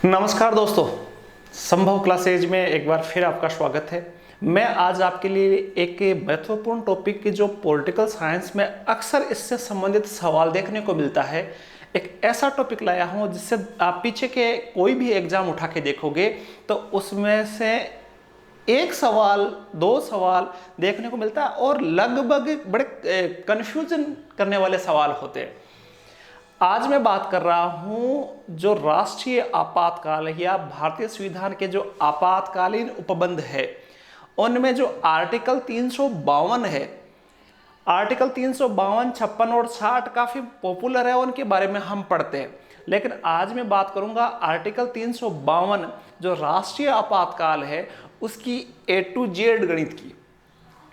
नमस्कार दोस्तों, संभव क्लासेज में एक बार फिर आपका स्वागत है। मैं आज आपके लिए एक महत्वपूर्ण टॉपिक की जो पॉलिटिकल साइंस में अक्सर इससे संबंधित सवाल देखने को मिलता है, एक ऐसा टॉपिक लाया हूं जिससे आप पीछे के कोई भी एग्जाम उठा के देखोगे तो उसमें से एक सवाल, दो सवाल देखने को मिलता है और लगभग बड़े कंफ्यूजन करने वाले सवाल होते हैं। आज मैं बात कर रहा हूं जो राष्ट्रीय आपातकाल या भारतीय संविधान के जो आपातकालीन उपबंध है उनमें जो आर्टिकल 352 है, आर्टिकल 352, 56 और 60 काफी पॉपुलर है, उनके बारे में हम पढ़ते हैं। लेकिन आज मैं बात करूंगा आर्टिकल 352 जो राष्ट्रीय आपातकाल है उसकी ए टू जेड गणित की।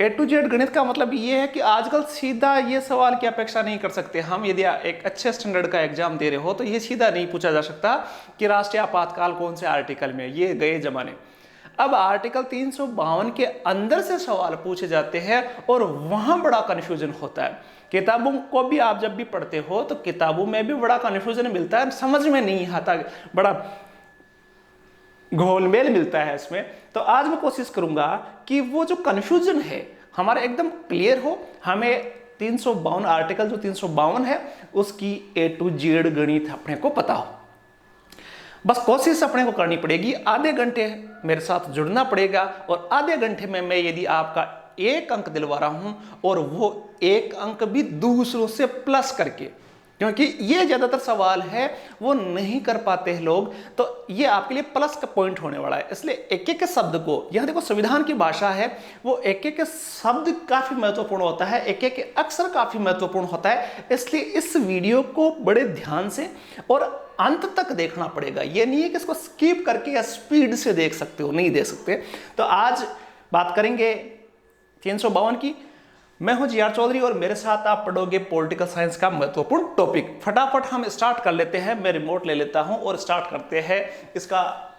ए टू जेड गणित का मतलब ये है कि आजकल सीधा ये सवाल की अपेक्षा नहीं कर सकते हम। यदि एक अच्छे स्टैंडर्ड का एग्जाम दे रहे हो तो ये सीधा नहीं पूछा जा सकता कि राष्ट्रीय आपातकाल कौन से आर्टिकल में, ये गए जमाने। अब आर्टिकल 352 के अंदर से सवाल पूछे जाते हैं और वहां बड़ा कंफ्यूजन होता है। किताबों को भी आप जब भी पढ़ते हो तो किताबों में भी बड़ा कंफ्यूजन मिलता है, समझ में नहीं आता, बड़ा घोलमेल मिलता है इसमें। तो आज मैं कोशिश करूंगा कि वो जो कंफ्यूजन है हमारा एकदम क्लियर हो, हमें 352 आर्टिकल जो 352 है उसकी ए टू जेड गणित अपने को पता हो। बस कोशिश अपने को करनी पड़ेगी, आधे घंटे मेरे साथ जुड़ना पड़ेगा और आधे घंटे में मैं यदि आपका एक अंक दिलवा रहा हूं और वो एक अंक भी दूसरों से प्लस करके, क्योंकि ये ज्यादातर सवाल है वो नहीं कर पाते हैं लोग, तो ये आपके लिए प्लस का पॉइंट होने वाला है। इसलिए एक एक शब्द को, यहां देखो संविधान की भाषा है, वो एक एक शब्द काफी महत्वपूर्ण होता है, एक एक अक्षर काफी महत्वपूर्ण होता है। इसलिए इस वीडियो को बड़े ध्यान से और अंत तक देखना पड़ेगा। ये नहीं है कि इसको स्किप करके या स्पीड से देख सकते हो, नहीं देख सकते। तो आज बात करेंगे 352 की। मैं हूं जी.आर. चौधरी और मेरे साथ आप पढ़ोगे पॉलिटिकल साइंस का महत्वपूर्ण टॉपिक। फटाफट हम स्टार्ट कर लेते हैं। मैं रिमोट ले लेता हूं और स्टार्ट करते हैं। इसका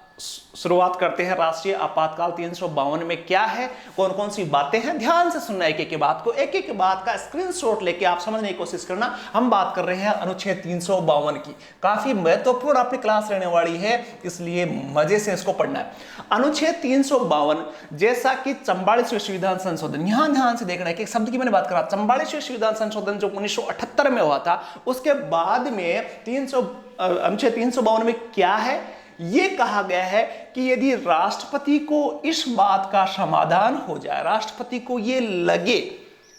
शुरुआत करते हैं। राष्ट्रीय आपातकाल 352 में क्या है, कौन कौन सी बातें हैं, ध्यान से सुनना एक एक बात को, एक एक बात का स्क्रीनशॉट लेके आप समझने की कोशिश करना। हम बात कर रहे हैं अनुच्छेद 352 की। काफी महत्वपूर्ण आपकी क्लास रहने वाली है, इसलिए मजे से इसको पढ़ना है। अनुच्छेद 352 जैसा कि 44वें संविधान संशोधन, यहां ध्यान से देखना है कि शब्द की मैंने बात करा, 44वें संविधान संशोधन जो 1978 में हुआ था, उसके बाद में अनुच्छेद 352 में क्या है, ये कहा गया है कि यदि राष्ट्रपति को इस बात का समाधान हो जाए, राष्ट्रपति को ये लगे,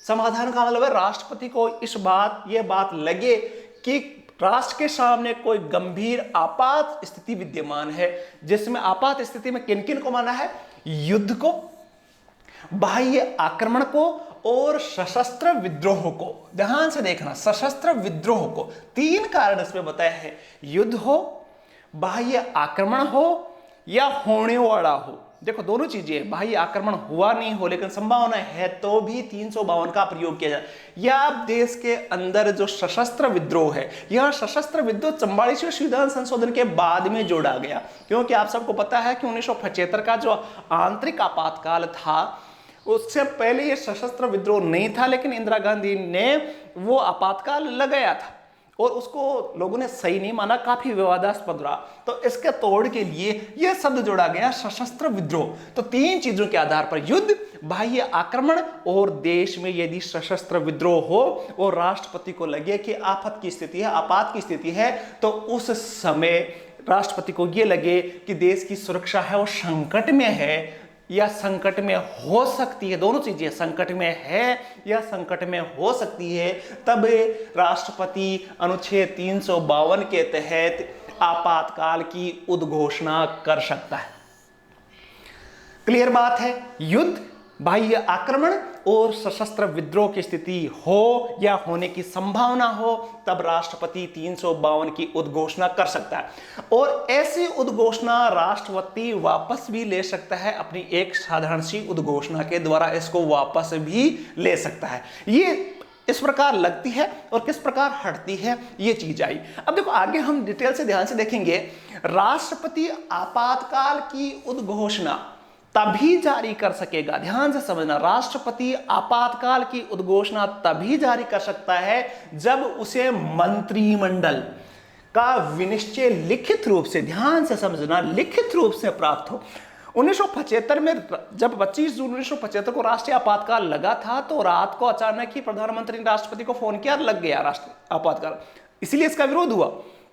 समाधान का मतलब है राष्ट्रपति को ये बात लगे कि राष्ट्र के सामने कोई गंभीर आपात स्थिति विद्यमान है, जिसमें आपात स्थिति में किन किन को माना है, युद्ध को, बाह्य आक्रमण को और सशस्त्र विद्रोह को। ध्यान से देखना, सशस्त्र विद्रोह को, तीन कारण इसमें बताया है, युद्ध हो, बाह्य आक्रमण हो या होने वाला हो। देखो दोनों चीजें, बाह्य आक्रमण हुआ नहीं हो लेकिन संभावना है तो भी 352 का प्रयोग किया जाए, या देश के अंदर जो सशस्त्र विद्रोह है, यह सशस्त्र विद्रोह 44वें संविधान संशोधन के बाद में जोड़ा गया। क्योंकि आप सबको पता है कि 1975 का जो आंतरिक आपातकाल था उससे पहले यह सशस्त्र विद्रोह नहीं था, लेकिन इंदिरा गांधी ने वो आपातकाल लगाया था और उसको लोगों ने सही नहीं माना, काफी विवादास्पद रहा। तो इसके तोड़ के लिए यह शब्द जोड़ा गया, सशस्त्र विद्रोह। तो तीन चीजों के आधार पर, युद्ध, बाह्य आक्रमण और देश में यदि सशस्त्र विद्रोह हो और राष्ट्रपति को लगे कि आफत की स्थिति है, आपात की स्थिति है, तो उस समय राष्ट्रपति को यह लगे कि देश की सुरक्षा है वो संकट में है या संकट में हो सकती है, दोनों चीजें, संकट में है या संकट में हो सकती है, तब राष्ट्रपति अनुच्छेद 352 के तहत आपातकाल की उद्घोषणा कर सकता है। क्लियर बात है, युद्ध, बाह्य आक्रमण और सशस्त्र विद्रोह की स्थिति हो या होने की संभावना हो, तब राष्ट्रपति 352 की उद्घोषणा कर सकता है। और ऐसी उद्घोषणा राष्ट्रपति वापस भी ले सकता है, अपनी एक साधारण सी उद्घोषणा के द्वारा इसको वापस भी ले सकता है। ये इस प्रकार लगती है और किस प्रकार हटती है, ये चीज आई। अब देखो आगे हम डिटेल से ध्यान से देखेंगे। राष्ट्रपति आपातकाल की उद्घोषणा तभी जारी कर सकेगा, ध्यान से समझना, राष्ट्रपति आपातकाल की उद्घोषणा तभी जारी कर सकता है जब उसे मंत्रिमंडल का विनिश्चय लिखित रूप से, ध्यान से समझना, लिखित रूप से प्राप्त हो। 1975 में जब 25 जून 1975 को राष्ट्रीय आपातकाल लगा था तो रात को अचानक ही प्रधानमंत्री ने राष्ट्रपति को फोन किया, लग गया राष्ट्रीय आपातकाल, इसलिए इसका विरोध हुआ।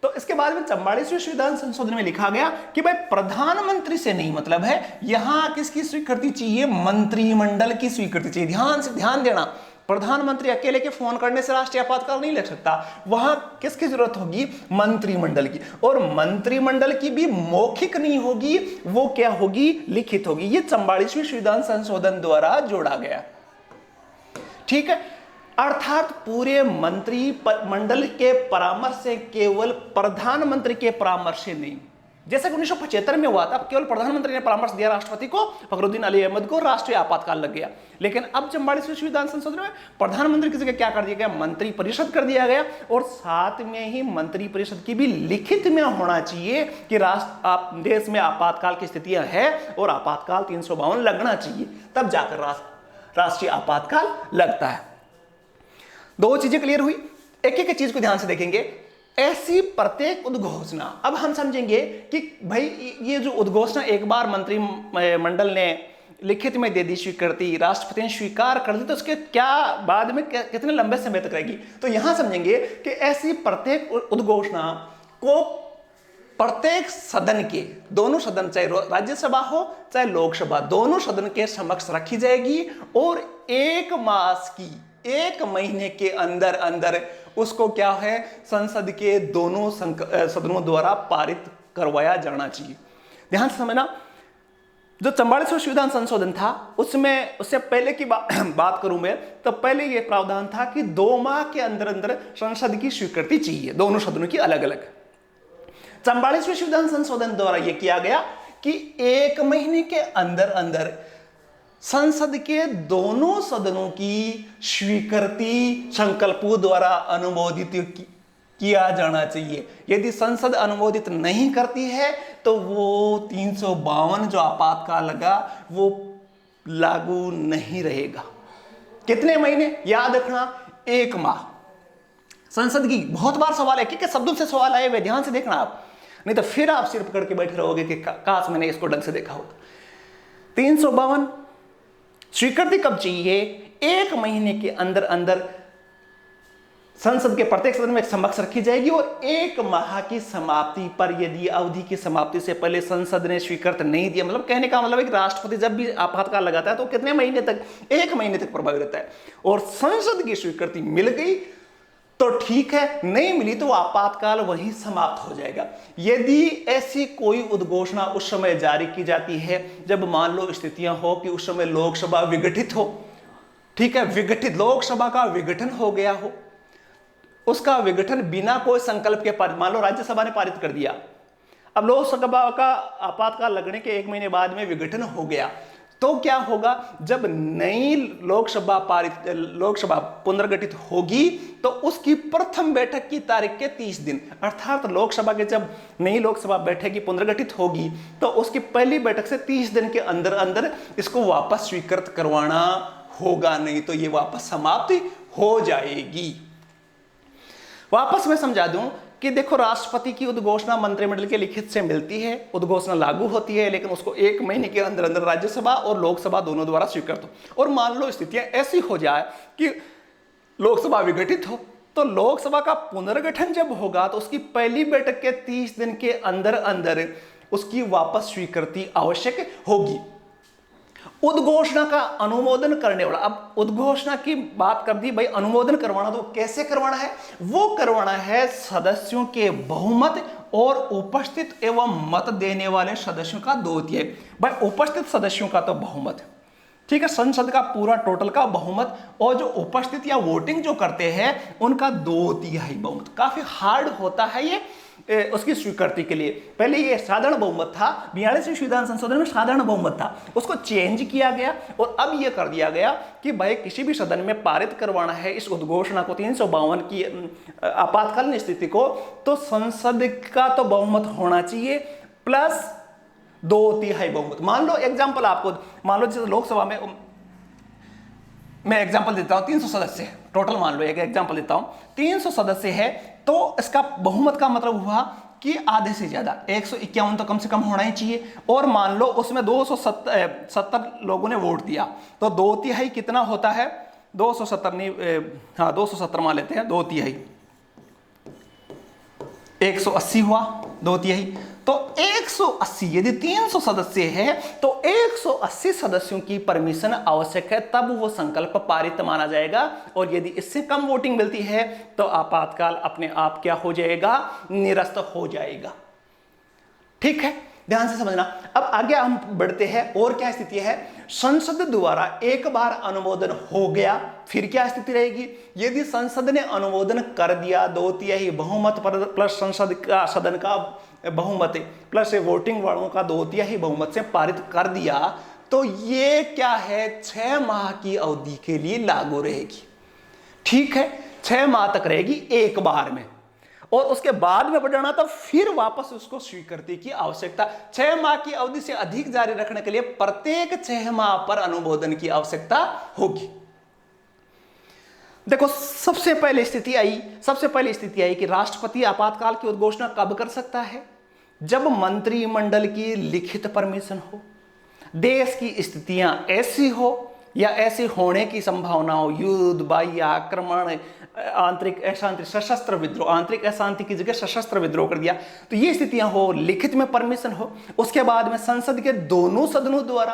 तो इसके बाद में 44वें संविधान संशोधन में लिखा गया कि भाई प्रधानमंत्री से नहीं मतलब है, यहां किसकी स्वीकृति चाहिए, मंत्रिमंडल की स्वीकृति चाहिए। ध्यान देना, प्रधानमंत्री अकेले के फोन करने से राष्ट्रीय आपातकाल नहीं लग सकता, वहां किसकी जरूरत होगी, मंत्रिमंडल की। और मंत्रिमंडल की भी मौखिक नहीं होगी, वो क्या होगी, लिखित होगी। ये 44वें संविधान संशोधन द्वारा जोड़ा गया, ठीक है। अर्थात पूरे मंत्रिमंडल के परामर्श से, केवल प्रधानमंत्री के परामर्श से नहीं। जैसा कि 1975 में हुआ था, केवल प्रधानमंत्री ने परामर्श दिया राष्ट्रपति को, फखरुद्दीन अली अहमद को, राष्ट्रीय आपातकाल लग गया। लेकिन अब 44वें संविधान संशोधन में प्रधानमंत्री की जगह क्या कर दिया गया, मंत्री परिषद कर दिया गया। और साथ में ही मंत्री परिषद की भी लिखित में होना चाहिए कि देश में आपातकाल की स्थितियां है और आपातकाल 352 लगना चाहिए, तब जाकर राष्ट्रीय आपातकाल लगता है। दो चीजें क्लियर हुई। एक एक चीज को ध्यान से देखेंगे। ऐसी प्रत्येक उद्घोषणा, अब हम समझेंगे कि भाई ये जो उद्घोषणा एक बार मंत्रिमंडल ने लिखित में दे दी स्वीकृति, राष्ट्रपति ने स्वीकार कर दी, तो उसके क्या बाद में कितने लंबे समय तक रहेगी। तो यहां समझेंगे कि ऐसी प्रत्येक उद्घोषणा को प्रत्येक सदन के, दोनों सदन, चाहे राज्यसभा हो चाहे लोकसभा, दोनों सदन के समक्ष रखी जाएगी और 1 मास की, 1 महीने के अंदर अंदर उसको क्या है, संसद के दोनों सदनों द्वारा पारित करवाया जाना चाहिए। ध्यान से समझना, जो 44वां संविधान संशोधन था उसमें, उससे पहले की बात करूं मैं, तो पहले यह प्रावधान था कि 2 माह के अंदर अंदर संसद की स्वीकृति चाहिए, दोनों सदनों की अलग अलग। 44वें संविधान संशोधन द्वारा यह किया गया कि 1 महीने के अंदर अंदर संसद के दोनों सदनों की स्वीकृति संकल्पों द्वारा अनुमोदित किया जाना चाहिए। यदि संसद अनुमोदित नहीं करती है तो वो 352 जो आपातकाल लगा वो लागू नहीं रहेगा। कितने महीने, याद रखना, 1 माह। संसद की बहुत बार सवाल है, कि शब्दों से सवाल आए हुए, ध्यान से देखना आप, नहीं तो फिर आप सिर पकड़ के बैठे रहोगे कि काश मैंने इसको ढंग से देखा होगा। 352 स्वीकृति कब चाहिए, 1 महीने के अंदर अंदर संसद के प्रत्येक सदन में समक्ष रखी जाएगी और 1 माह की समाप्ति पर, यदि अवधि की समाप्ति से पहले संसद ने स्वीकृत नहीं दिया, मतलब कहने का मतलब है कि राष्ट्रपति जब भी आपातकाल लगाता है तो कितने महीने तक, 1 महीने तक प्रभावी रहता है। और संसद की स्वीकृति मिल गई तो ठीक है, नहीं मिली तो आपातकाल वहीं समाप्त हो जाएगा। यदि ऐसी कोई उद्घोषणा उस समय जारी की जाती है जब मान लो स्थितियां हो कि उस समय लोकसभा विघटित हो, ठीक है, विघटित लोकसभा का विघटन हो गया हो, उसका विघटन बिना कोई संकल्प के पारित, मान लो राज्यसभा ने पारित कर दिया, अब लोकसभा का आपातकाल लगने के 1 महीने बाद में विघटन हो गया, तो क्या होगा, जब नई लोकसभा पुनर्गठित होगी तो उसकी प्रथम बैठक की तारीख के 30 दिन, अर्थात लोकसभा के जब नई लोकसभा बैठक की पुनर्गठित होगी तो उसकी पहली बैठक से 30 दिन के अंदर अंदर इसको वापस स्वीकृत करवाना होगा, नहीं तो ये वापस समाप्ति हो जाएगी। वापस मैं समझा दूं कि देखो, राष्ट्रपति की उद्घोषणा मंत्रिमंडल के लिखित से मिलती है, उद्घोषणा लागू होती है, लेकिन उसको 1 महीने के अंदर अंदर राज्यसभा और लोकसभा दोनों द्वारा स्वीकृत हो। और मान लो स्थितियां ऐसी हो जाए कि लोकसभा विघटित हो, तो लोकसभा का पुनर्गठन जब होगा तो उसकी पहली बैठक के 30 दिन के अंदर अंदर उसकी वापस स्वीकृति आवश्यक होगी। उद्घोषणा का अनुमोदन करने वाला, अब उद्घोषणा की बात कर दी भाई, अनुमोदन करवाना तो कैसे करवाना है, वो करवाना है सदस्यों के बहुमत और उपस्थित एवं मत देने वाले सदस्यों का 2/3। भाई उपस्थित सदस्यों का तो बहुमत है, ठीक है, संसद का पूरा टोटल का बहुमत, और जो उपस्थित या वोटिंग जो करते हैं उनका 2/3 बहुमत। काफी हार्ड होता है ये उसकी स्वीकृति के लिए। पहले ये साधारण बहुमत था, 42वें संविधान संशोधन में साधारण बहुमत था, उसको चेंज किया गया और अब यह कर दिया गया कि भाई किसी भी सदन में पारित करवाना है इस उद्घोषणा को, 352 की आपातकालीन स्थिति को, तो संसद का तो बहुमत होना चाहिए प्लस 2/3 बहुमत। मान लो एग्जाम्पल आपको, मान लो जैसे लोकसभा में, मैं एग्जाम्पल देता हूं, 300 सदस्य टोटल, मान लो एक एग्जाम्पल देता हूं, 300 सदस्य है, तो इसका बहुमत का मतलब हुआ कि आधे से ज्यादा 151 तो कम से कम होना ही चाहिए। और मान लो उसमें 270 लोगों ने वोट दिया, तो 2/3 कितना होता है? 270 नहीं, हाँ 270 मान लेते हैं, 2/3 180 हुआ, 2/3। तो 180 यदि 300 सदस्य है तो 180 सदस्यों की परमिशन आवश्यक है, तब वो संकल्प पारित माना जाएगा। और यदि इससे कम वोटिंग मिलती है तो आपातकाल अपने आप क्या हो जाएगा? निरस्त हो जाएगा। ठीक है, ध्यान से समझना। अब आगे हम बढ़ते हैं। और क्या स्थिति है? संसद द्वारा एक बार अनुमोदन हो गया, फिर क्या स्थिति रहेगी? यदि संसद ने अनुमोदन कर दिया, 2/3 बहुमत पर प्लस सदन का बहुमत प्लस वोटिंग वालों का 2/3 बहुमत से पारित कर दिया, तो ये क्या है? 6 माह की अवधि के लिए लागू रहेगी। ठीक है, 6 माह तक रहेगी एक बार में, और उसके बाद में बढ़ाना तो फिर वापस उसको स्वीकृति की आवश्यकता। 6 माह की अवधि से अधिक जारी रखने के लिए प्रत्येक 6 माह पर अनुमोदन की आवश्यकता होगी। देखो, सबसे पहली स्थिति आई कि राष्ट्रपति आपातकाल की उद्घोषणा कब कर सकता है? जब मंत्रिमंडल की लिखित परमिशन हो, देश की स्थितियां ऐसी हो या ऐसे होने की संभावना हो, युद्ध, बाह्य आक्रमण, आंतरिक अशांति, सशस्त्र विद्रोह, आंतरिक अशांति की जगह सशस्त्र विद्रोह कर दिया, तो ये स्थितियां हो, लिखित में परमिशन हो, उसके बाद में संसद के दोनों सदनों द्वारा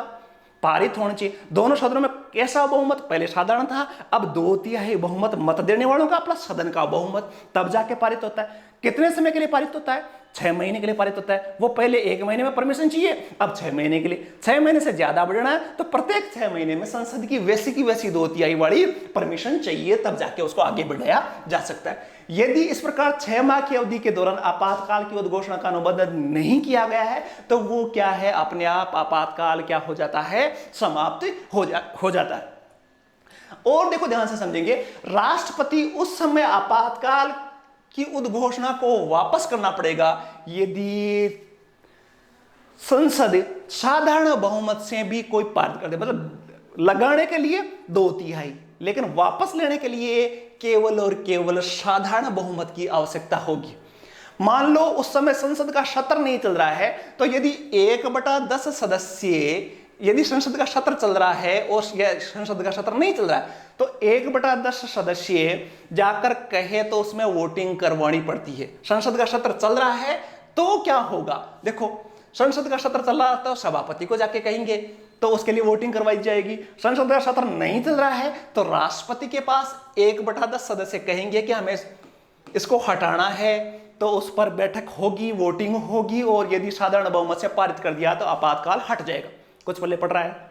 पारित होना चाहिए। दोनों सदनों में कैसा बहुमत? पहले साधारण था, अब 2/3 बहुमत मत देने वालों का प्लस सदन का बहुमत, तब जाके पारित होता है। कितने समय के लिए पारित होता है? 6 महीने के लिए पारित होता है। वो पहले 1 महीने में परमिशन चाहिए, अब 6 महीने के लिए। 6 महीने से ज्यादा बढ़ना है तो प्रत्येक 6 महीने में संसद की वैसी 2/3 वाली परमिशन चाहिए, तब जाके उसको आगे बढ़ाया जा सकता है। यदि इस प्रकार 6 माह की अवधि के दौरान आपातकाल की उद्घोषणा का अनुमोदन नहीं किया गया है, तो वो क्या है? अपने आप आपातकाल क्या हो जाता है? समाप्त हो जाता है। और देखो, ध्यान से समझेंगे, राष्ट्रपति उस समय आपातकाल की उद्घोषणा को वापस करना पड़ेगा यदि संसद साधारण बहुमत से भी कोई पारित कर दे। मतलब लगाने के लिए 2/3, लेकिन वापस लेने के लिए केवल और केवल साधारण बहुमत की आवश्यकता होगी। मान लो उस समय संसद का सत्र नहीं चल रहा है, तो यदि 1/10 सदस्य, यदि संसद का सत्र चल रहा है और संसद का सत्र नहीं चल रहा है, तो 1/10 सदस्य जाकर कहे तो उसमें वोटिंग करवानी पड़ती है। संसद का सत्र चल रहा है तो क्या होगा? देखो, संसद का सत्र चल रहा तो सभापति को जाके कहेंगे तो उसके लिए वोटिंग करवाई जाएगी। संसद का सत्र नहीं चल रहा है तो राष्ट्रपति के पास 1/10 सदस्य कहेंगे कि हमें इसको हटाना है, तो उस पर बैठक होगी, वोटिंग होगी, और यदि साधारण बहुमत से पारित कर दिया तो आपातकाल हट जाएगा। कुछ पल्ले पड़ रहा है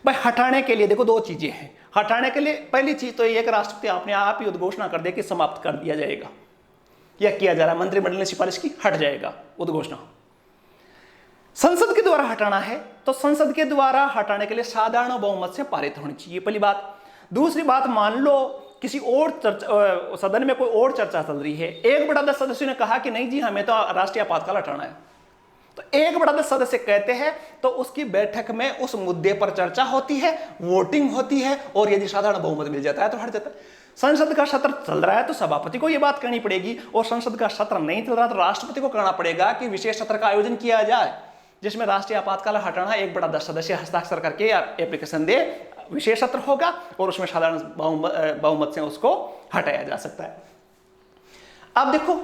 भाई? हटाने के लिए देखो 2 चीजें हैं। हटाने के लिए पहली चीज तो ये कि राष्ट्रपति अपने आप ही उद्घोषणा कर दे कि समाप्त कर दिया जाएगा, या किया जा रहा है, मंत्रिमंडल ने सिफारिश की, हट जाएगा उद्घोषणा। संसद के द्वारा हटाना है तो संसद के द्वारा हटाने के लिए साधारण बहुमत से पारित होनी चाहिए, पहली बात। दूसरी बात, मान लो किसी और सदन में कोई और चर्चा चल रही है, 1/10 सदस्यों ने कहा कि नहीं जी हमें तो राष्ट्रीय आपातकाल हटाना है, तो 1/10 सदस्य कहते हैं तो उसकी बैठक में उस मुद्दे पर चर्चा होती है, वोटिंग होती है, और यदि साधारण बहुमत मिल जाता है तो हट जाता है। संसद का सत्र चल रहा है तो सभापति को यह बात कहनी पड़ेगी, और संसद का सत्र नहीं चल रहा तो राष्ट्रपति को कहना पड़ेगा कि विशेष सत्र का आयोजन किया जाए जिसमें राष्ट्रीय आपातकाल हटाना 1/10 सदस्य हस्ताक्षर करके या एप्लीकेशन दे, विशेष सत्र होगा और उसमें साधारण बहुमत से उसको हटाया जा सकता है। अब देखो,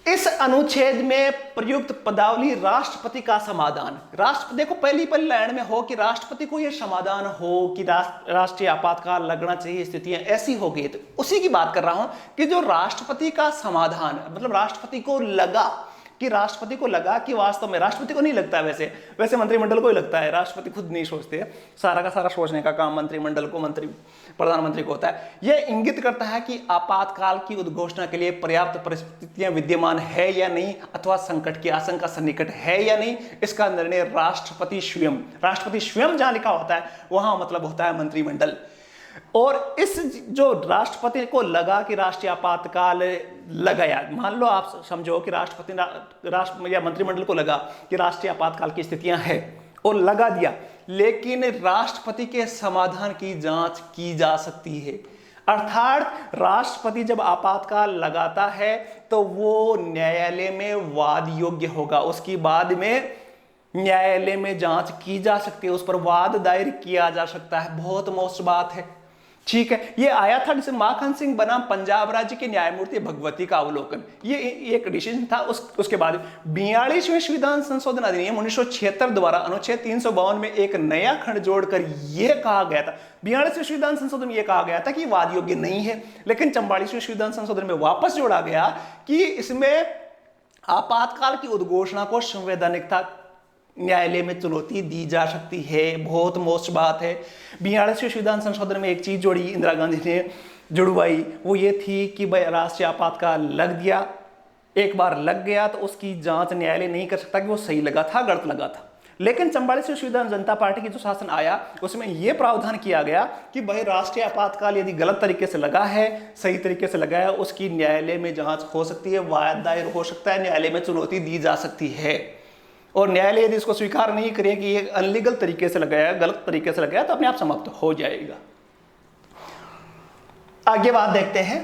इस अनुच्छेद में प्रयुक्त पदावली राष्ट्रपति का समाधान, राष्ट्रपति देखो पहली लाइन में हो कि राष्ट्रपति को यह समाधान हो कि राष्ट्रीय आपातकाल लगना चाहिए, स्थितियां ऐसी हो गई, तो उसी की बात कर रहा हूं कि जो राष्ट्रपति का समाधान, मतलब राष्ट्रपति को लगा कि वास्तव में, राष्ट्रपति को नहीं लगता है, वैसे मंत्रिमंडल को ही लगता है, राष्ट्रपति खुद नहीं सोचते, सारा का सारा सोचने का काम मंत्रिमंडल को, प्रधानमंत्री को होता है। यह इंगित करता है कि आपातकाल की उद्घोषणा के लिए पर्याप्त परिस्थितियां विद्यमान है या नहीं, अथवा संकट की आशंका सन्निकट है या नहीं, इसका निर्णय राष्ट्रपति स्वयं जहां लिखा होता है वहां मतलब होता है मंत्रिमंडल। और इस जो राष्ट्रपति को लगा कि राष्ट्रीय आपातकाल लगाया, मान लो आप समझो कि राष्ट्रपति या मंत्रिमंडल को लगा कि राष्ट्रीय आपातकाल की स्थितियां हैं और लगा दिया, लेकिन राष्ट्रपति के समाधान की जांच की जा सकती है। अर्थात राष्ट्रपति जब आपातकाल लगाता है तो वो न्यायालय में वाद योग्य होगा, उसकी बाद में न्यायालय में जांच की जा सकती है, उस पर वाद दायर किया जा सकता है। बहुत मौत बात है, ठीक है। ये आया था जिसे माखन सिंह बनाम पंजाब राज्य के न्यायमूर्ति भगवती का अवलोकन, ये एक डिसीजन था। उसके बाद 42वें संविधान संशोधन अधिनियम 1976 द्वारा अनुच्छेद 352 में एक नया खंड जोड़कर यह कहा गया था, 42वें संविधान संशोधन में यह कहा गया था कि वाद योग्य नहीं है, लेकिन 44वें संविधान संशोधन में वापस जोड़ा गया कि इसमें आपातकाल की उद्घोषणा को संवैधानिकता न्यायालय में चुनौती दी जा सकती है। बहुत मोस्ट बात है। 42वें संविधान संशोधन में एक चीज जोड़ी इंदिरा गांधी ने जुड़वाई, वो ये थी कि भाई राष्ट्रीय आपातकाल लग दिया, एक बार लग गया तो उसकी जांच न्यायालय नहीं कर सकता कि वो सही लगा था गलत लगा था। लेकिन 44वें संविधान जनता पार्टी की जो शासन आया उसमें यह प्रावधान किया गया कि भाई राष्ट्रीय आपातकाल यदि गलत तरीके से लगा है, सही तरीके से लगा है, उसकी न्यायालय में जांच हो सकती है, वाद दायर हो सकता है, न्यायालय में चुनौती दी जा सकती है। और न्यायालय यदि इसको स्वीकार नहीं करे कि ये अनलीगल तरीके से लगाया, गलत तरीके से लगाया, तो अपने आप समाप्त हो जाएगा। आगे बात देखते हैं।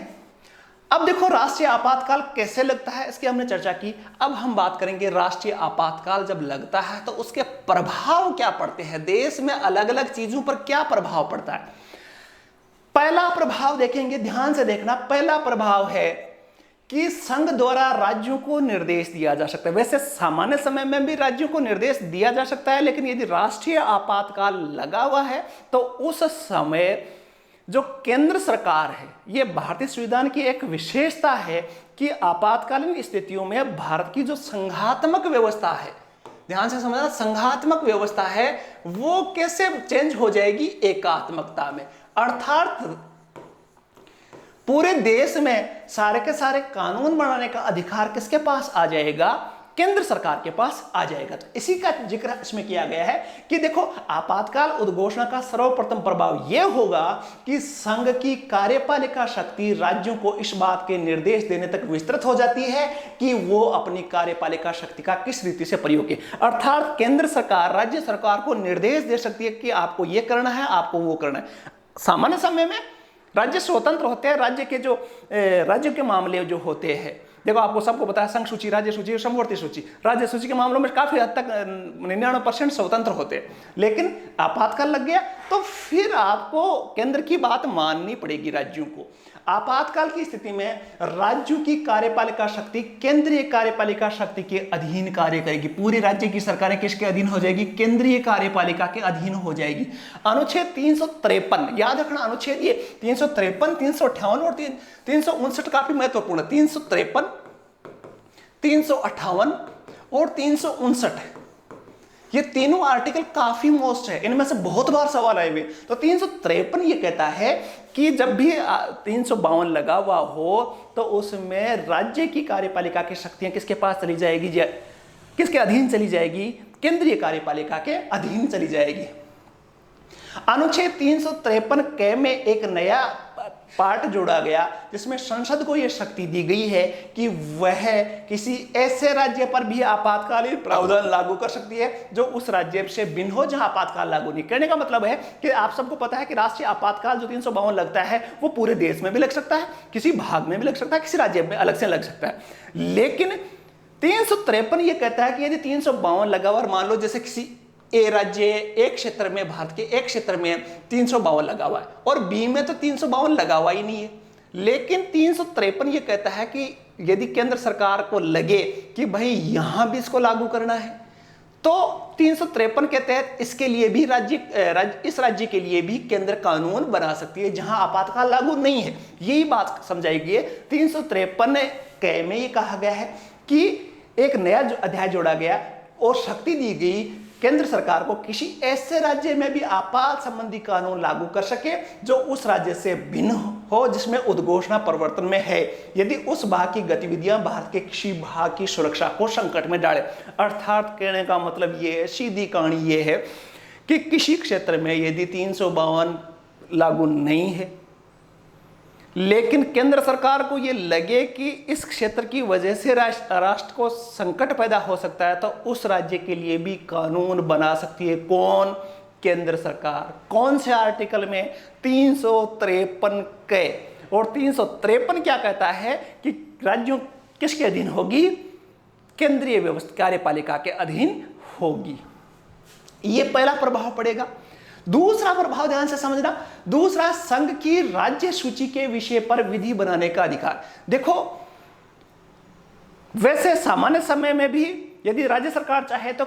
अब देखो राष्ट्रीय आपातकाल कैसे लगता है इसकी हमने चर्चा की। अब हम बात करेंगे राष्ट्रीय आपातकाल जब लगता है तो उसके प्रभाव क्या पड़ते हैं, देश में अलग अलग चीजों पर क्या प्रभाव पड़ता है। पहला प्रभाव देखेंगे, ध्यान से देखना। पहला प्रभाव है कि संघ द्वारा राज्यों को निर्देश दिया जा सकता है। वैसे सामान्य समय में भी राज्यों को निर्देश दिया जा सकता है, लेकिन यदि राष्ट्रीय आपातकाल लगा हुआ है तो उस समय जो केंद्र सरकार है, यह भारतीय संविधान की एक विशेषता है कि आपातकालीन स्थितियों में भारत की जो संघात्मक व्यवस्था है, ध्यान से समझना, संघात्मक व्यवस्था है वो कैसे चेंज हो जाएगी, एकात्मकता में। अर्थात पूरे देश में सारे के सारे कानून बनाने का अधिकार किसके पास आ जाएगा, केंद्र सरकार के पास आ जाएगा। तो इसी का जिक्र इसमें किया गया है कि देखो आपातकाल उद्घोषणा का सर्वप्रथम प्रभाव यह होगा कि संघ की कार्यपालिका शक्ति राज्यों को इस बात के निर्देश देने तक विस्तृत हो जाती है कि वो अपनी कार्यपालिका शक्ति का किस रीति से प्रयोग करे। अर्थात केंद्र सरकार राज्य सरकार को निर्देश दे सकती है कि आपको यह करना है, आपको वो करना है। सामान्य समय में राज्य स्वतंत्र होते हैं, राज्य के जो राज्य के मामले जो होते हैं, देखो आपको सबको पता है संघ सूची, राज्य सूची, समवर्ती सूची। राज्य सूची के मामलों में काफी हद तक 99% स्वतंत्र होते हैं, लेकिन आपातकाल लग गया तो फिर आपको केंद्र की बात माननी पड़ेगी राज्यों को। आपातकाल की स्थिति में राज्यों की कार्यपालिका शक्ति केंद्रीय कार्यपालिका शक्ति के अधीन कार्य करेगी। पूरे राज्य की सरकारें किसके अधीन हो जाएगी, केंद्रीय कार्यपालिका के अधीन हो जाएगी। अनुच्छेद 353 याद रखना, अनुच्छेद ये 353, 358 और 359 काफी महत्वपूर्ण। 353, 358 और 359 ये तीनों आर्टिकल काफी मोस्ट है, इनमें से बहुत बार सवाल आए हुए। तो 353 ये कहता है कि जब भी 352 लगा हुआ हो तो उसमें राज्य की कार्यपालिका की शक्तियां किसके पास चली जाएगी, किसके अधीन चली जाएगी, केंद्रीय कार्यपालिका के अधीन चली जाएगी। अनुच्छेद 353 के में एक नया पार्ट जोड़ा गया जिसमें संसद को यह शक्ति दी गई है कि वह किसी ऐसे राज्य पर भी आपातकालीन प्रावधान लागू कर सकती है जो उस राज्य से भिन्न हो जहां आपातकाल लागू नहीं। कहने का मतलब है कि आप सबको पता है कि राष्ट्रीय आपातकाल जो 352 लगता है वो पूरे देश में भी लग सकता है, किसी भाग में भी लग सकता है, किसी राज्य में अलग से लग सकता है। लेकिन 353 ये कहता है कि यदि 352 लगा हुआ, मान लो जैसे किसी ए राज्य एक क्षेत्र में, भारत के एक क्षेत्र में 352 लगा हुआ है और बी में तो 352 लगा हुआ ही नहीं है, लेकिन 353 ये कहता है कि यदि केंद्र सरकार को लगे कि भाई यहां भी इसको लागू करना है तो 353 के तहत इसके लिए भी इस राज्य के लिए भी केंद्र कानून बना सकती है जहां आपातकाल लागू नहीं है। यही बात समझाई गई है। 353 के में ये कहा गया है कि एक नया अध्याय जोड़ा गया और शक्ति दी गई केंद्र सरकार को किसी ऐसे राज्य में भी आपात संबंधी कानून लागू कर सके जो उस राज्य से भिन्न हो जिसमें उद्घोषणा प्रवर्तन में है, यदि उस भाग की गतिविधियां भारत के किसी भाग की सुरक्षा को संकट में डाले। अर्थात कहने का मतलब ये है, सीधी कहानी ये है कि किसी क्षेत्र में यदि 352 लागू नहीं है लेकिन केंद्र सरकार को यह लगे कि इस क्षेत्र की वजह से राष्ट्र को संकट पैदा हो सकता है तो उस राज्य के लिए भी कानून बना सकती है। कौन? केंद्र सरकार। कौन से आर्टिकल में? 353 के। और 353 क्या कहता है कि राज्यों किसके अधीन होगी? केंद्रीय व्यवस्था कार्यपालिका के अधीन होगी। ये पहला प्रभाव पड़ेगा। दूसरा प्रभाव ध्यान से समझना, दूसरा संघ की राज्य सूची के विषय पर विधि बनाने का अधिकार। देखो, वैसे सामान्य समय में भी यदि राज्य सरकार चाहे तो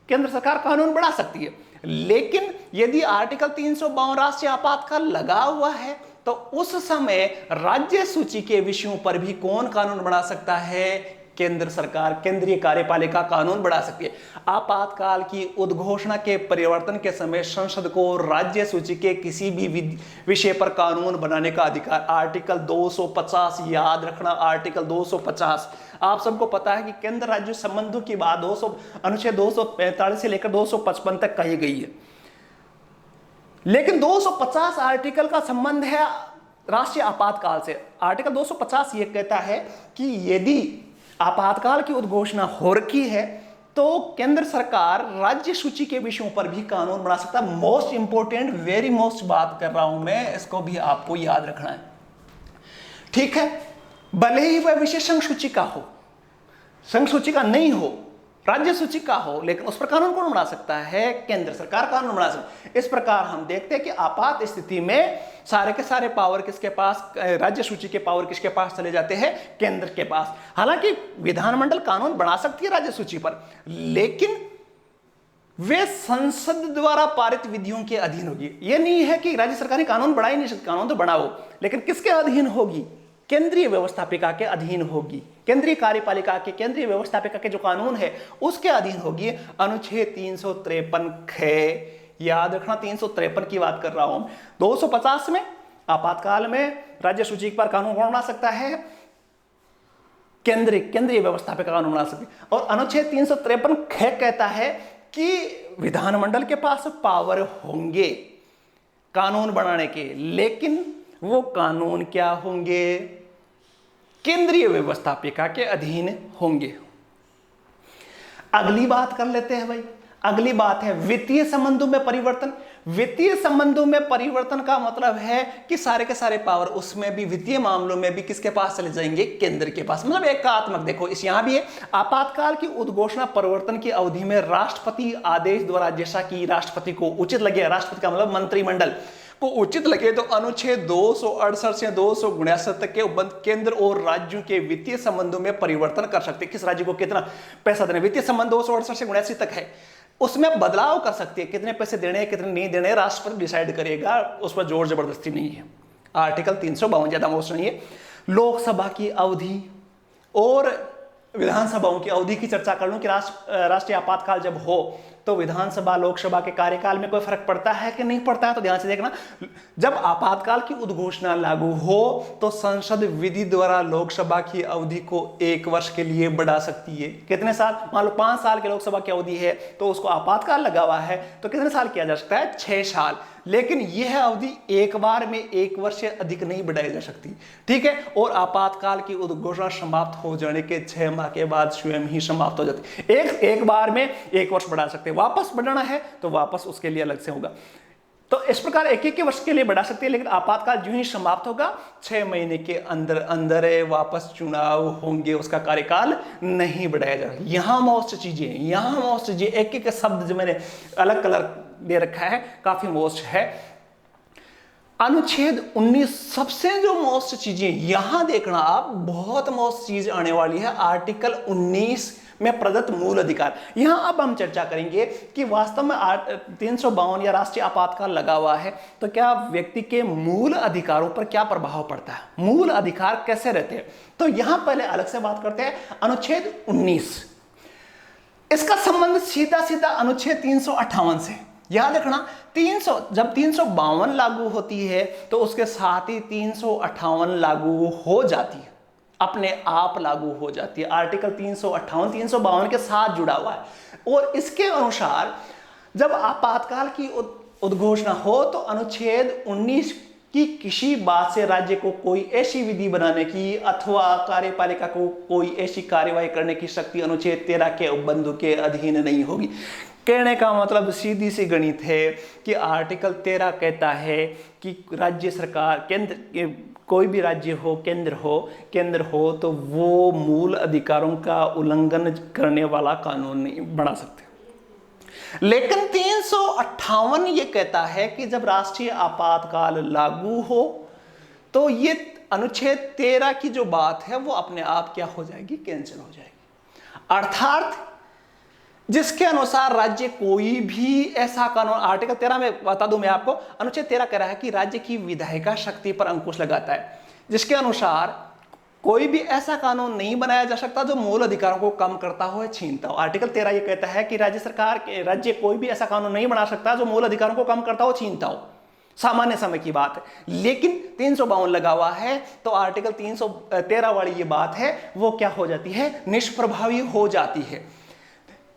केंद्र सरकार कानून बना सकती है, लेकिन यदि आर्टिकल 352 राष्ट्रीय आपातकाल लगा हुआ है तो उस समय राज्य सूची के विषयों पर भी कौन कानून बना सकता है? केंद्र सरकार, केंद्रीय कार्यपालिका कानून बना सकती है। आपातकाल की उद्घोषणा के परिवर्तन के समय संसद को राज्य सूची के किसी भी विषय पर कानून बनाने का अधिकार। आर्टिकल 250 याद रखना, आर्टिकल 250। आप सबको पता है कि केंद्र राज्य संबंधों की बात अनुच्छेद 245 से लेकर 255 तक कही गई है, लेकिन 250 आर्टिकल का संबंध है राष्ट्रीय आपातकाल से। आर्टिकल 250 यह कहता है कि यदि आपातकाल की उद्घोषणा हो रखी है तो केंद्र सरकार राज्य सूची के विषयों पर भी कानून बना सकता है। मोस्ट इंपोर्टेंट, वेरी मोस्ट बात कर रहा हूं मैं, इसको भी आपको याद रखना है, ठीक है? भले ही वह विषय संघ सूची का हो, संघ सूची का नहीं हो, राज्य सूची का हो, लेकिन उस पर कानून कौन बना सकता है? केंद्र सरकार कानून बना सकती है। इस प्रकार हम देखते हैं कि आपात स्थिति में सारे के सारे पावर किसके पास? राज्य सूची के पावर किसके पास चले जाते हैं? केंद्र के पास। हालांकि विधानमंडल कानून बना सकती है राज्य सूची पर, लेकिन वे संसद द्वारा पारित विधियों के अधीन होगी। यह नहीं है कि राज्य सरकार कानून बना ही नहीं सकती, कानून तो बनाओ, लेकिन किसके अधीन होगी? केंद्रीय व्यवस्थापिका के अधीन होगी। केंद्रीय कार्यपालिका के, केंद्रीय व्यवस्थापिका के जो कानून है उसके अधीन होगी। अनुच्छेद 353 ख, याद रखना 353 की बात कर रहा हूं। 250 में आपातकाल में राज्य सूची पर कानून कौन बना सकता है? केंद्रीय व्यवस्थापिका कानून बना सकती है। और अनुच्छेद 353 ख कहता है कि विधानमंडल के पास पावर होंगे कानून बनाने के, लेकिन वो कानून क्या होंगे? केंद्रीय व्यवस्थापिका के अधीन होंगे। अगली बात कर लेते हैं भाई। अगली बात है वित्तीय संबंधों में परिवर्तन। वित्तीय संबंधों में परिवर्तन का मतलब है कि सारे के सारे पावर उसमें भी, वित्तीय मामलों में भी किसके पास चले जाएंगे? केंद्र के पास। मतलब एकात्मक। देखो इस यहां भी है, आपातकाल की उद्घोषणा परिवर्तन की अवधि में राष्ट्रपति आदेश द्वारा, जैसा कि राष्ट्रपति को उचित लगे, राष्ट्रपति का मतलब मंत्रिमंडल को उचित लगे, तो अनुच्छेद 268 से 269 तक के उपबंध केंद्र और राज्यों के वित्तीय संबंधों में परिवर्तन कर सकते हैं। किस राज्य को कितना पैसा देना, वित्तीय संबंध 268 से 79 तक है, उसमें बदलाव कर सकती है। कितने पैसे देने हैं, कितने नहीं देने, राष्ट्रपति डिसाइड करेगा, उस पर जोर जबरदस्ती नहीं है। आर्टिकल 352 ज्यादा मोस्ट नहीं है। लोकसभा की अवधि और विधानसभाओं की अवधि की चर्चा कर लूं कि राष्ट्रीय आपातकाल जब हो तो विधानसभा लोकसभा के कार्यकाल में कोई फर्क पड़ता है कि नहीं पड़ता है? तो ध्यान से देखना, जब आपातकाल की उद्घोषणा लागू हो तो संसद विधि द्वारा लोकसभा की अवधि को 1 वर्ष के लिए बढ़ा सकती है। कितने साल? मान लो 5 साल की लोकसभा की अवधि है तो उसको आपातकाल लगा हुआ है तो कितने साल किया जा सकता है? 6 साल। लेकिन यह अवधि एक बार में 1 वर्ष से अधिक नहीं बढ़ाई जा सकती, ठीक है? और आपातकाल की उद्घोषणा समाप्त हो जाने के 6 माह के बाद स्वयं ही समाप्त हो जाती है। एक बार में 1 वर्ष बढ़ा सकते हैं। वापस बढ़ाना है तो वापस उसके लिए अलग से होगा। तो इस प्रकार एक वर्ष के लिए बढ़ा सकते हैं, लेकिन आपातकाल जो ही समाप्त होगा 6 महीने के अंदर अंदर वापस चुनाव होंगे, उसका कार्यकाल नहीं बढ़ाया जाएगा। यहां मोस्ट चीजें, एक शब्द जो मैंने अलग कलर दे रखा है काफी मोस्ट है। अनुच्छेद 19 सबसे जो मोस्ट चीजें यहां देखना आप, बहुत मोस्ट चीज आने वाली है। आर्टिकल 19 में प्रदत्त मूल अधिकार। यहां अब हम चर्चा करेंगे कि वास्तव में 352 या राष्ट्रीय आपातकाल लगा हुआ है तो क्या व्यक्ति के मूल अधिकारों पर क्या प्रभाव पड़ता है, मूल अधिकार कैसे रहते हैं। तो यहां पहले अलग से बात करते हैं। अनुच्छेद 19, इसका संबंध सीधा सीधा अनुच्छेद 358 से। याद रखना, 300 जब 352 लागू होती है तो उसके साथ ही 358 लागू हो जाती है, अपने आप लागू हो जाती है। आर्टिकल 358 352 के साथ जुड़ा हुआ है। और इसके अनुसार जब आपातकाल की उद्घोषणा हो तो अनुच्छेद 19 कि किसी बात से राज्य को कोई ऐसी विधि बनाने की अथवा कार्यपालिका को कोई ऐसी कार्यवाही करने की शक्ति अनुच्छेद 13 के उपबंधों के अधीन नहीं होगी। कहने का मतलब सीधी सी गणित है कि आर्टिकल 13 कहता है कि राज्य सरकार, केंद्र, कोई भी राज्य हो, केंद्र हो तो वो मूल अधिकारों का उल्लंघन करने वाला कानून नहीं बना सकते। लेकिन 358 ये कहता है कि जब राष्ट्रीय आपातकाल लागू हो तो ये अनुच्छेद 13 की जो बात है वो अपने आप क्या हो जाएगी, कैंसिल हो जाएगी। अर्थात जिसके अनुसार राज्य कोई भी ऐसा कानून, आर्टिकल 13 में बता दूं मैं आपको, अनुच्छेद 13 कह रहा है कि राज्य की विधायिका शक्ति पर अंकुश लगाता है, जिसके अनुसार कोई भी ऐसा कानून नहीं बनाया जा सकता जो मूल अधिकारों को कम करता हो या छीनता हो। आर्टिकल 13 ये कहता है कि राज्य कोई भी ऐसा कानून नहीं बना सकता जो मूल अधिकारों को कम करता हो, छीनता हो। सामान्य समय की बात है। लेकिन 352 लगा हुआ है तो आर्टिकल 313 वाली ये बात है वो क्या हो जाती है, निष्प्रभावी हो जाती है।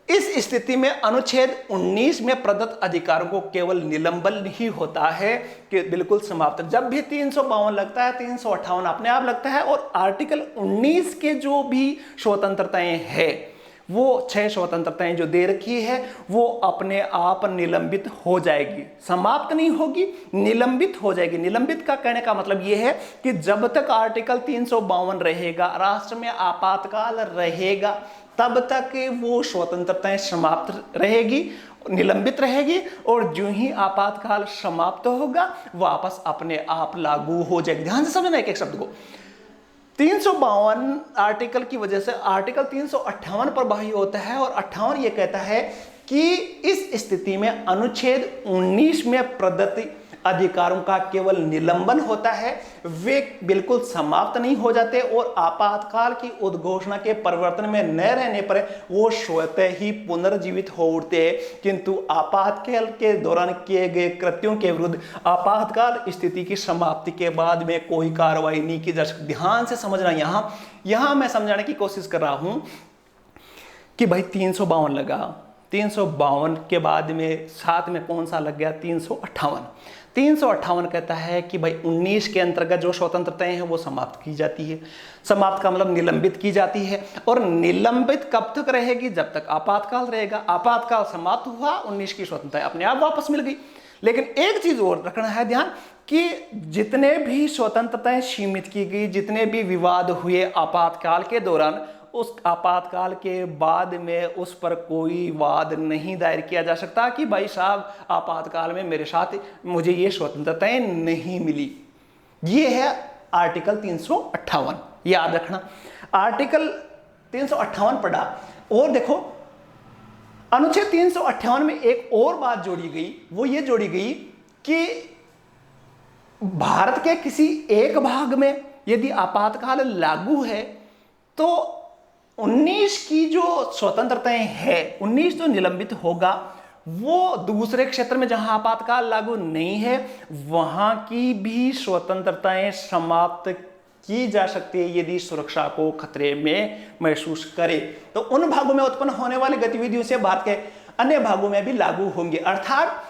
इस स्थिति में अनुच्छेद 19 में प्रदत्त अधिकारों को केवल निलंबन ही होता है कि बिल्कुल समाप्त। जब भी 352 लगता है 358 अपने आप लगता है, और आर्टिकल 19 के जो भी स्वतंत्रताएं हैं, वो 6 स्वतंत्रताएं जो दे रखी है वो अपने आप निलंबित हो जाएगी, समाप्त नहीं होगी, निलंबित हो जाएगी। निलंबित का कहने का मतलब ये है कि जब तक आर्टिकल 352 रहेगा, राष्ट्र में आपातकाल रहेगा, तब तक वो स्वतंत्रताएं समाप्त रहेगी, निलंबित रहेगी, और जो ही आपातकाल समाप्त होगा वापस अपने आप लागू हो जाएगी। ध्यान से समझना एक एक शब्द को। 352 आर्टिकल की वजह से आर्टिकल 358 प्रभावी होता है, और 58 ये कहता है कि इस स्थिति में अनुच्छेद 19 में प्रदत्त अधिकारों का केवल निलंबन होता है, वे बिल्कुल समाप्त नहीं हो जाते, और आपातकाल की उद्घोषणा के परिवर्तन में न रहने पर वो स्वतः ही पुनर्जीवित हो उठते हैं। किंतु आपातकाल के दौरान किए गए कृत्यों के विरुद्ध आपातकाल स्थिति की समाप्ति के बाद में कोई कार्रवाई नहीं की जा सकती। ध्यान से समझना, यहां मैं समझाने की कोशिश कर रहा हूं कि भाई 352 लगा, 352 के बाद में साथ में कौन सा लग गया, 358। 358 कहता है कि भाई 19 के अंतर्गत जो स्वतंत्रताएं हैं वो समाप्त की जाती है। समाप्त का मतलब निलंबित की जाती है, और निलंबित कब तक रहेगी, जब तक आपातकाल रहेगा। आपातकाल समाप्त हुआ, 19 की स्वतंत्रता अपने आप वापस मिल गई। लेकिन एक चीज और रखना है ध्यान कि जितने भी स्वतंत्रताएं सीमित की गई, जितने भी विवाद हुए आपातकाल के दौरान, उस आपातकाल के बाद में उस पर कोई वाद नहीं दायर किया जा सकता कि भाई साहब आपातकाल में मेरे साथ मुझे ये स्वतंत्रताएं नहीं मिली। ये है आर्टिकल 358, याद रखना। आर्टिकल 358 पढ़ा, और देखो अनुच्छेद 358 में एक और बात जोड़ी गई, वो ये जोड़ी गई कि भारत के किसी एक भाग में यदि आपातकाल लागू है तो 19 की जो स्वतंत्रताएं हैं, 19 जो निलंबित होगा, वो दूसरे क्षेत्र में जहां आपातकाल लागू नहीं है वहां की भी स्वतंत्रताएं समाप्त की जा सकती है यदि सुरक्षा को खतरे में महसूस करे, तो उन भागों में उत्पन्न होने वाली गतिविधियों से भारत के अन्य भागों में भी लागू होंगे। अर्थात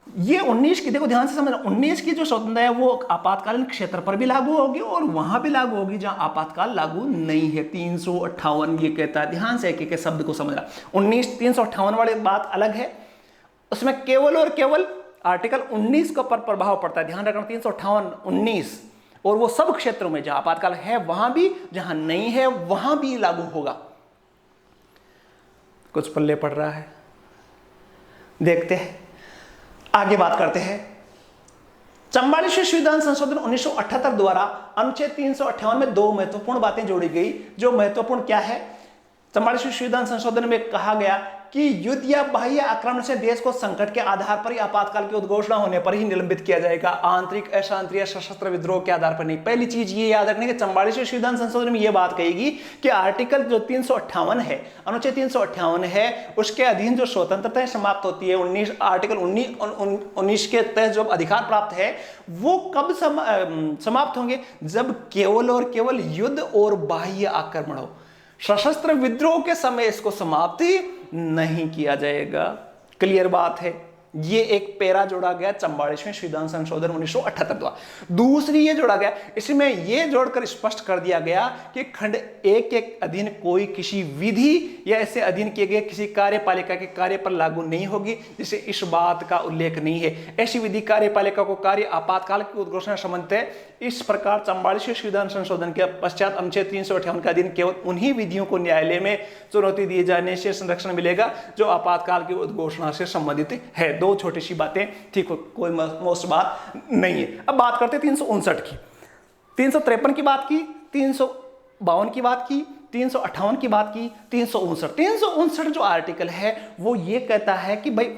ये 19 की, देखो ध्यान से समझना, 19 की जो स्वतंत्रता है वो आपातकालीन क्षेत्र पर भी लागू होगी और वहां भी लागू होगी जहां आपातकाल लागू नहीं है। 358 ये कहता है, ध्यान से एक एक शब्द को समझना। 358 वाली बात अलग है, उसमें केवल और केवल आर्टिकल 19 का पर प्रभाव पड़ता है। ध्यान रखना, 358, 19, और वो सब क्षेत्रों में जहां आपातकाल है वहां भी, जहां नहीं है वहां भी लागू होगा। कुछ पल्ले पड़ रहा है, देखते हैं, आगे बात करते हैं। 44वें संविधान संशोधन 1978 द्वारा अनुच्छेद 358 में दो महत्वपूर्ण बातें जोड़ी गई। जो महत्वपूर्ण क्या है, 44वें संविधान संशोधन में कहा गया कि युद्ध या बाह्य आक्रमण से देश को संकट के आधार पर ही आपातकाल की उद्घोषणा होने पर ही निलंबित किया जाएगा, आंतरिक अशांति या सशस्त्र विद्रोह के आधार पर नहीं। पहली चीज ये याद रखने के 44वें संविधान संशोधन में यह बात कहेगी कि आर्टिकल जो 358 है, अनुच्छेद 358 है, उसके अधीन जो स्वतंत्रताएं समाप्त होती है, आर्टिकल 19 के तहत जो अधिकार प्राप्त है वो कब समाप्त होंगे, जब केवल और केवल युद्ध और बाह्य आक्रमण हो। सशस्त्र विद्रोह के समय इसको समाप्ति नहीं किया जाएगा। क्लियर बात है, ये एक पैरा जोड़ा गया 44वें संविधान संशोधन 1978 द्वारा। दूसरी ये जोड़ा गया, इसमें ये जोड़कर स्पष्ट कर दिया गया कि खंड 1 के अधीन कोई किसी विधि या ऐसे अधीन किए गए किसी कार्यपालिका के कार्य पर लागू नहीं होगी जिसे इस बात का उल्लेख नहीं है। ऐसी विधि कार्यपालिका को कार्य आपातकाल की उद्घोषणा संबंधित है। इस प्रकार 44वें संविधान संशोधन के पश्चात अनुच्छेद 358 के अधीन केवल उन्हीं विधियों को न्यायालय में चुनौती दिए जाने से संरक्षण मिलेगा जो आपातकाल की उद्घोषणा से संबंधित है। दो छोटी सी बातें, ठीक हो, कोई मोस्ट बात नहीं है। अब बात करते हैं 359 की, 353 की बात की, 352 की बात की, 358 की बात की, 359 जो आर्टिकल है वो ये कहता है कि भाई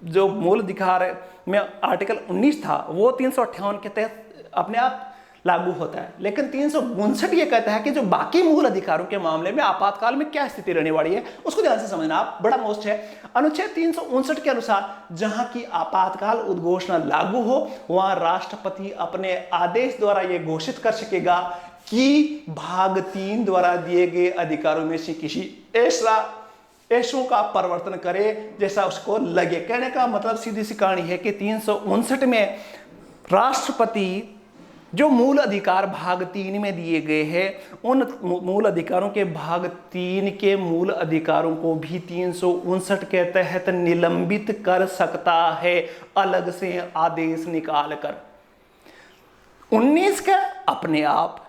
जो मूल अधिकार में आर्टिकल 19 था वो 358 के तहत अपने आप लागू होता है, लेकिन 359 ये कहता है कि जो बाकी मूल अधिकारों के मामले में आपातकाल में क्या स्थिति रहने वाली है उसको ध्यान से समझना आप, बड़ा मोस्ट है। अनुच्छेद 359 के अनुसार जहां की आपातकाल उद्घोषणा लागू हो वहां राष्ट्रपति अपने आदेश द्वारा यह घोषित कर सकेगा कि भाग 3 द्वारा दिए गए अधिकारों में से किसी ऐसों का परिवर्तन करे जैसा उसको लगे। कहने का मतलब सीधी सी कहानी है कि 359 में राष्ट्रपति जो मूल अधिकार भाग 3 में दिए गए हैं उन मूल अधिकारों के भाग 3 के मूल अधिकारों को भी 359 के तहत निलंबित कर सकता है अलग से आदेश निकाल कर। 19 का अपने आप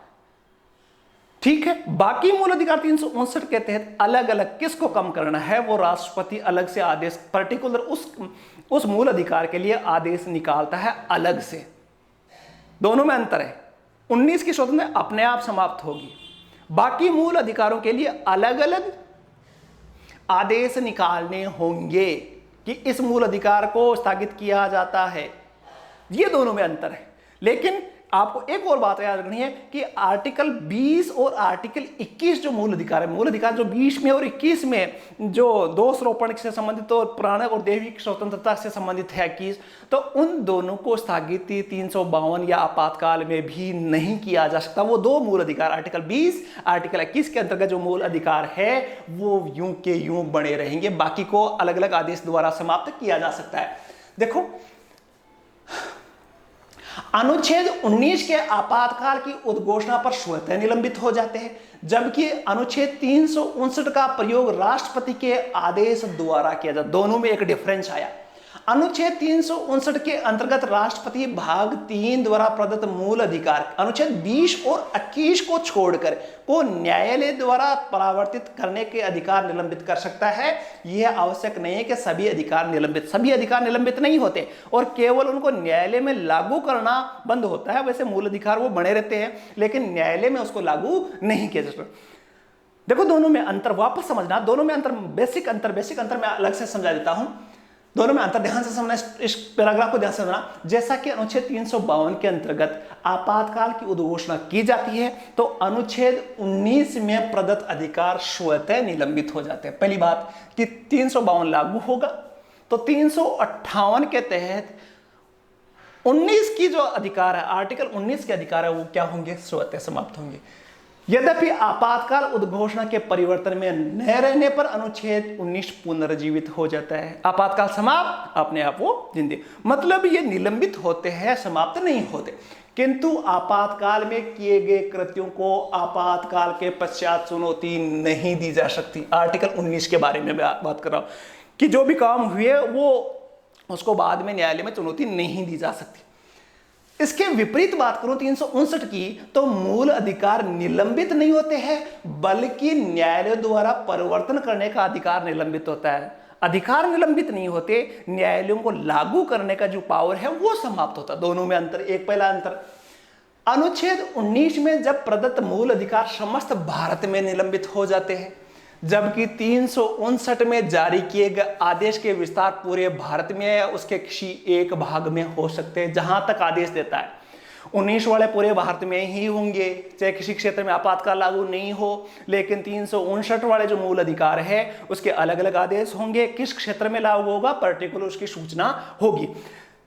ठीक है, बाकी मूल अधिकार 359 के तहत अलग अलग किसको कम करना है वो राष्ट्रपति अलग से आदेश पर्टिकुलर उस मूल अधिकार के लिए आदेश निकालता है अलग से। दोनों में अंतर है। 19 की स्वतंत्रता अपने आप समाप्त होगी, बाकी मूल अधिकारों के लिए अलग अलग आदेश निकालने होंगे कि इस मूल अधिकार को स्थगित किया जाता है। ये दोनों में अंतर है। लेकिन आपको एक और बात याद रखनी है कि आर्टिकल 20 और आर्टिकल 21 जो मूल अधिकार है, मूल अधिकार जो 20 में और 21 में जो दोषारोपण से संबंधित और प्राण और दैविक स्वतंत्रता से संबंधित है 21, तो उन दोनों को स्थगित 352 या आपातकाल में भी नहीं किया जा सकता। वो दो मूल अधिकार आर्टिकल 20 आर्टिकल 21 के अंतर्गत जो मूल अधिकार है वो यूं के यूं बने रहेंगे, बाकी को अलग अलग आदेश द्वारा समाप्त किया जा सकता है। देखो, अनुच्छेद 19 के आपातकाल की उद्घोषणा पर स्वतः निलंबित हो जाते हैं, जबकि अनुच्छेद 359 का प्रयोग राष्ट्रपति के आदेश द्वारा किया जाता है। दोनों में एक डिफरेंस आया। अनुच्छेद 359 के अंतर्गत राष्ट्रपति भाग 3 द्वारा प्रदत्त मूल अधिकार अनुच्छेद 20 और 21 को छोड़कर को न्यायालय द्वारा परावर्तित करने के अधिकार निलंबित कर सकता है। यह आवश्यक नहीं है कि सभी अधिकार निलंबित नहीं होते और केवल उनको न्यायालय में लागू करना बंद होता है। वैसे मूल अधिकार वो बने रहते हैं लेकिन न्यायालय में उसको लागू नहीं किया जा सकता। देखो, दोनों में अंतर वापस समझना, दोनों में अंतर बेसिक अंतर मैं अलग से समझा देता हूं। दोनों में अंतर ध्यान से समझना, इस पैराग्राफ को ध्यान से समझना। जैसा कि अनुच्छेद 352 के अंतर्गत आपातकाल की उद्घोषणा की जाती है तो अनुच्छेद 19 में प्रदत्त अधिकार स्वतः निलंबित हो जाते हैं। पहली बात कि 352 लागू होगा तो 358 के तहत 19 की जो अधिकार है, आर्टिकल 19 के अधिकार है, वो क्या होंगे? स्वतः समाप्त होंगे। यद्यपि आपातकाल उद्घोषणा के परिवर्तन में न रहने पर अनुच्छेद 19 पुनर्जीवित हो जाता है। आपातकाल समाप्त, अपने आप वो जिंदगी, मतलब ये निलंबित होते हैं, समाप्त नहीं होते। किंतु आपातकाल में किए गए कृत्यों को आपातकाल के पश्चात चुनौती नहीं दी जा सकती। आर्टिकल 19 के बारे में मैं बात कर रहा हूं कि जो भी काम हुए वो उसको बाद में न्यायालय में चुनौती नहीं दी जा सकती। इसके विपरीत बात करूं 359 की, तो मूल अधिकार निलंबित नहीं होते हैं बल्कि न्यायालय द्वारा परिवर्तन करने का अधिकार निलंबित होता है। अधिकार निलंबित नहीं होते, न्यायालयों को लागू करने का जो पावर है वो समाप्त होता है। दोनों में अंतर, एक पहला अंतर, अनुच्छेद 19 में जब प्रदत्त मूल अधिकार समस्त भारत में निलंबित हो जाते हैं, जबकि 359 में जारी किए गए आदेश के विस्तार पूरे भारत में या उसके किसी एक भाग में हो सकते हैं। जहां तक आदेश देता है 19 वाले पूरे भारत में ही होंगे, चाहे किसी क्षेत्र में आपातकाल लागू नहीं हो, लेकिन 359 वाले जो मूल अधिकार है उसके अलग अलग आदेश होंगे। किस क्षेत्र में लागू होगा पर्टिकुलर उसकी सूचना होगी।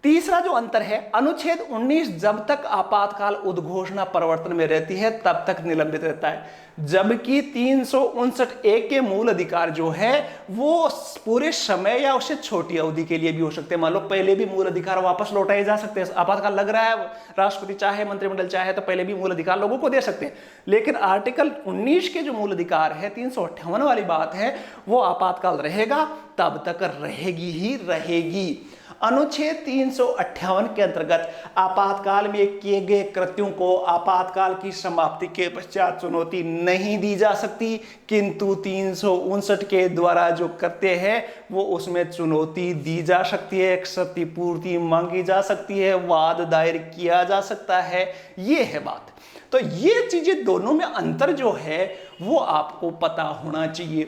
तीसरा जो अंतर है, अनुच्छेद 19 जब तक आपातकाल उद्घोषणा प्रवर्तन में रहती है तब तक निलंबित रहता है, जबकि 359 के मूल अधिकार जो है वो पूरे समय या उससे छोटी अवधि के लिए भी हो सकते हैं। मान लो पहले भी मूल अधिकार वापस लौटाए जा सकते हैं, आपातकाल लग रहा है, राष्ट्रपति चाहे, मंत्रिमंडल चाहे तो पहले भी मूल अधिकार लोगों को दे सकते हैं। लेकिन आर्टिकल 19 के जो मूल अधिकार है, 358 वाली बात है, वो आपातकाल रहेगा तब तक रहेगी ही रहेगी। अनुच्छेद 358 के अंतर्गत आपातकाल में किए गए कृत्यों को आपातकाल की समाप्ति के पश्चात चुनौती नहीं दी जा सकती, किंतु 359 के द्वारा जो कृत्य है वो उसमें चुनौती दी जा सकती है, क्षतिपूर्ति मांगी जा सकती है, वाद दायर किया जा सकता है। ये है बात। तो ये चीजें दोनों में अंतर जो है वो आपको पता होना चाहिए।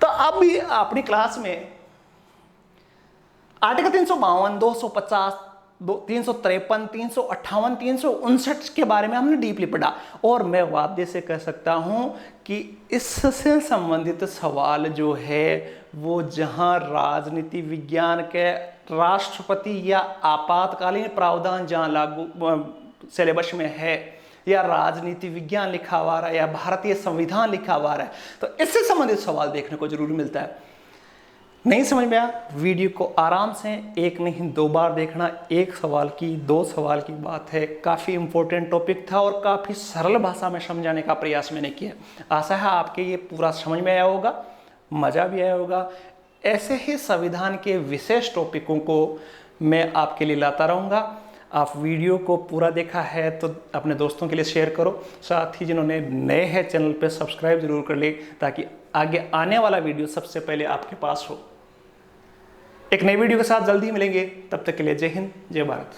तो अब भी अपनी क्लास में आर्टिकल 352, 250, 353, 358, 359 के बारे में हमने डीपली पढ़ा, और मैं वादे से कह सकता हूं कि इससे संबंधित सवाल जो है वो जहां राजनीति विज्ञान के राष्ट्रपति या आपातकालीन प्रावधान जहां लागू सिलेबस में है, या राजनीति विज्ञान लिखा हुआ है, या भारतीय संविधान लिखा हुआ है, तो इससे संबंधित सवाल देखने को जरूर मिलता है। नहीं समझ में आया, वीडियो को आराम से एक नहीं 2 बार देखना। एक सवाल की 2 सवाल की बात है, काफ़ी इंपॉर्टेंट टॉपिक था और काफ़ी सरल भाषा में समझाने का प्रयास मैंने किया। आशा है आपके ये पूरा समझ में आया होगा, मज़ा भी आया होगा। ऐसे ही संविधान के विशेष टॉपिकों को मैं आपके लिए लाता रहूँगा। आप वीडियो को पूरा देखा है तो अपने दोस्तों के लिए शेयर करो, साथ ही जिन्होंने नए हैं चैनल पर सब्सक्राइब जरूर कर ले, ताकि आगे आने वाला वीडियो सबसे पहले आपके पास हो। एक नई वीडियो के साथ जल्दी मिलेंगे, तब तक के लिए जय हिंद, जय भारत।